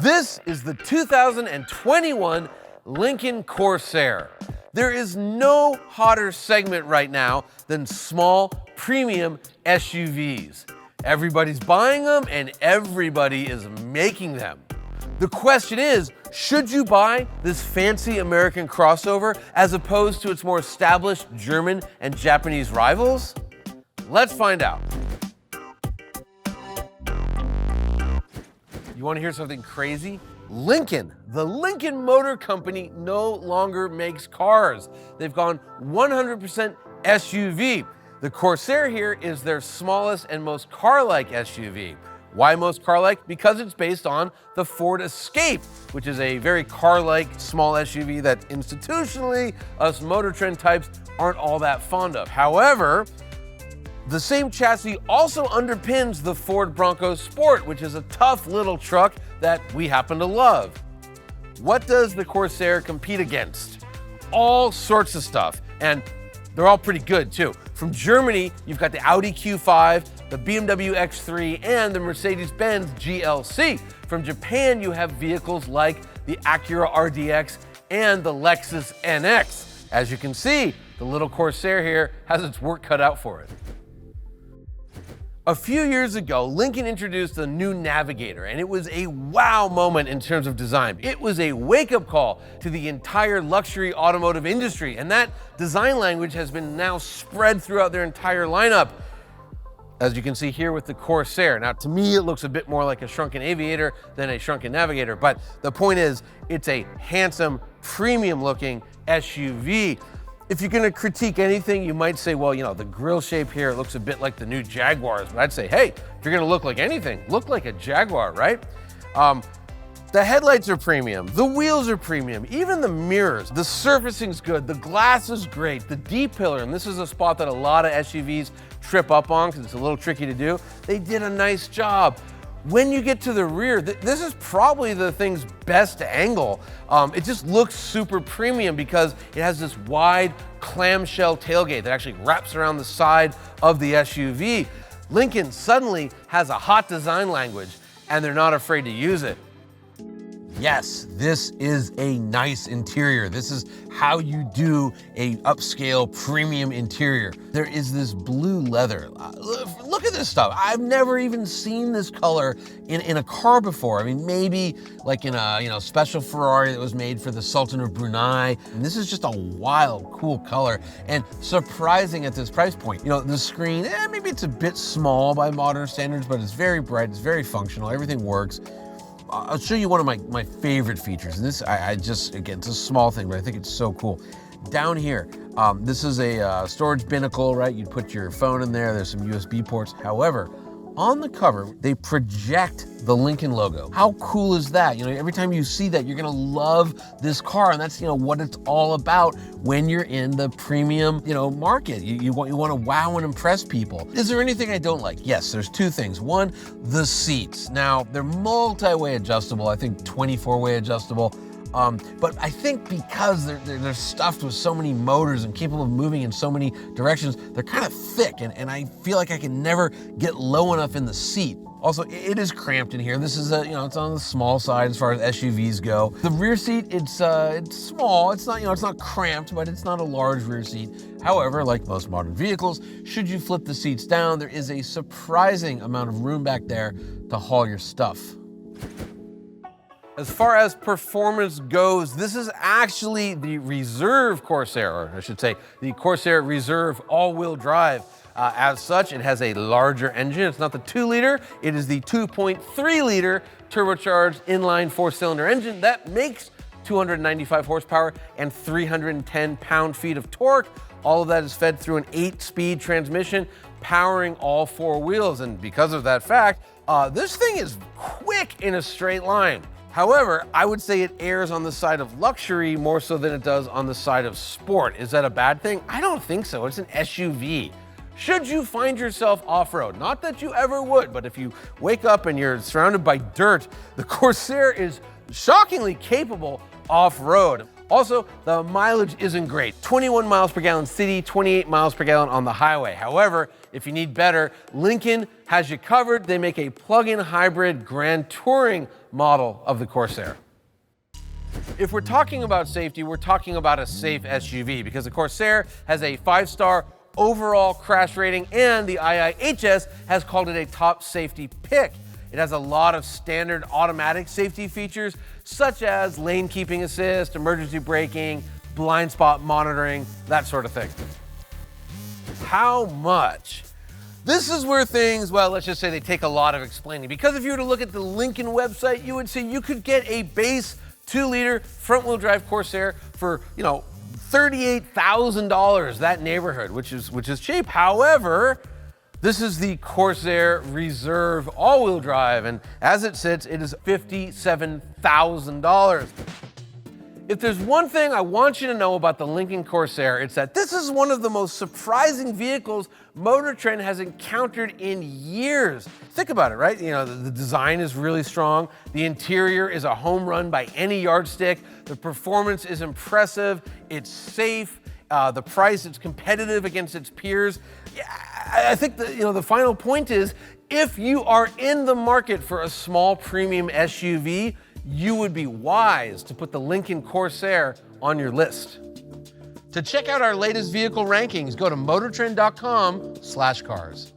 This is the 2021 Lincoln Corsair. There is no hotter segment right now than small premium SUVs. Everybody's buying them and everybody is making them. The question is, should you buy this fancy American crossover as opposed to its more established German and Japanese rivals? Let's find out. You want to hear something crazy? Lincoln, the Lincoln Motor Company, no longer makes cars. They've gone 100% SUV. The Corsair here is their smallest and most car-like SUV. Why most car-like? Because it's based on the Ford Escape, which is a very car-like small SUV that institutionally us MotorTrend types aren't all that fond of. However, the same chassis also underpins the Ford Bronco Sport, which is a tough little truck that we happen to love. What does the Corsair compete against? All sorts of stuff, and they're all pretty good too. From Germany, you've got the Audi Q5, the BMW X3, and the Mercedes-Benz GLC. From Japan, you have vehicles like the Acura RDX and the Lexus NX. As you can see, the little Corsair here has its work cut out for it. A few years ago, Lincoln introduced the new Navigator, and it was a wow moment in terms of design. It was a wake-up call to the entire luxury automotive industry, and that design language has been now spread throughout their entire lineup, as you can see here with the Corsair. Now, to me, it looks a bit more like a shrunken Aviator than a shrunken Navigator, but the point is, it's a handsome, premium-looking SUV. If you're gonna critique anything, you might say, well, you know, the grille shape here looks a bit like the new Jaguars, but I'd say, hey, if you're gonna look like anything, look like a Jaguar, right? The headlights are premium, the wheels are premium, even the mirrors. The surfacing's good, the glass is great, the D-pillar, and this is a spot that a lot of SUVs trip up on because it's a little tricky to do. They did a nice job. When you get to the rear, this is probably the thing's best angle. It just looks super premium because it has this wide clamshell tailgate that actually wraps around the side of the SUV. Lincoln suddenly has a hot design language, and they're not afraid to use it. Yes, this is a nice interior. This is how you do a upscale premium interior. There is this blue leather. Look at this stuff. I've never even seen this color in a car before. I mean, maybe like in a special Ferrari that was made for the Sultan of Brunei. And this is just a wild, cool color and surprising at this price point. You know, the screen, maybe it's a bit small by modern standards, but it's very bright, it's very functional, everything works. I'll show you one of my favorite features. And this, again, it's a small thing, but I think it's so cool. Down here, this is a storage binnacle, right? You'd put your phone in there. There's some USB ports. However, on the cover, they project the Lincoln logo. How cool is that? You know, every time you see that, you're gonna love this car, and that's, you know, what it's all about when you're in the premium, you know, market. You want to wow and impress people. Is there anything I don't like? Yes, there's two things. One, the seats. Now, they're multi-way adjustable. I think 24-way adjustable. But I think because they're stuffed with so many motors and capable of moving in so many directions, they're kind of thick, and I feel like I can never get low enough in the seat. Also, it is cramped in here. This is it's on the small side as far as SUVs go. The rear seat, it's small. It's not, it's not cramped, but it's not a large rear seat. However, like most modern vehicles, should you flip the seats down, there is a surprising amount of room back there to haul your stuff. As far as performance goes, this is actually the Reserve Corsair, or I should say the Corsair Reserve all-wheel drive. As such, it has a larger engine. It's not the 2-liter, it is the 2.3-liter turbocharged inline 4-cylinder engine that makes 295 horsepower and 310 pound-feet of torque. All of that is fed through an 8-speed transmission powering all 4 wheels, and because of that fact, this thing is quick in a straight line. However, I would say it errs on the side of luxury more so than it does on the side of sport. Is that a bad thing? I don't think so. It's an SUV. Should you find yourself off-road, not that you ever would, but if you wake up and you're surrounded by dirt, the Corsair is shockingly capable off-road. Also, the mileage isn't great. 21 miles per gallon city, 28 miles per gallon on the highway. However, if you need better, Lincoln has you covered. They make a plug-in hybrid Grand Touring model of the Corsair. If we're talking about safety, we're talking about a safe SUV because the Corsair has a 5-star overall crash rating and the IIHS has called it a top safety pick. It has a lot of standard automatic safety features such as lane keeping assist, emergency braking, blind spot monitoring, that sort of thing. How much? This is where things, well, let's just say they take a lot of explaining, because if you were to look at the Lincoln website, you would see you could get a base 2-liter front-wheel drive Corsair for, $38,000, that neighborhood, which is cheap. However, this is the Corsair Reserve all-wheel drive, and as it sits, it is $57,000. If there's one thing I want you to know about the Lincoln Corsair, it's that this is one of the most surprising vehicles MotorTrend has encountered in years. Think about it, right? The design is really strong. The interior is a home run by any yardstick. The performance is impressive. It's safe. The price, it's competitive against its peers. Yeah, I think the final point is, if you are in the market for a small premium SUV, you would be wise to put the Lincoln Corsair on your list. To check out our latest vehicle rankings, go to motortrend.com/cars.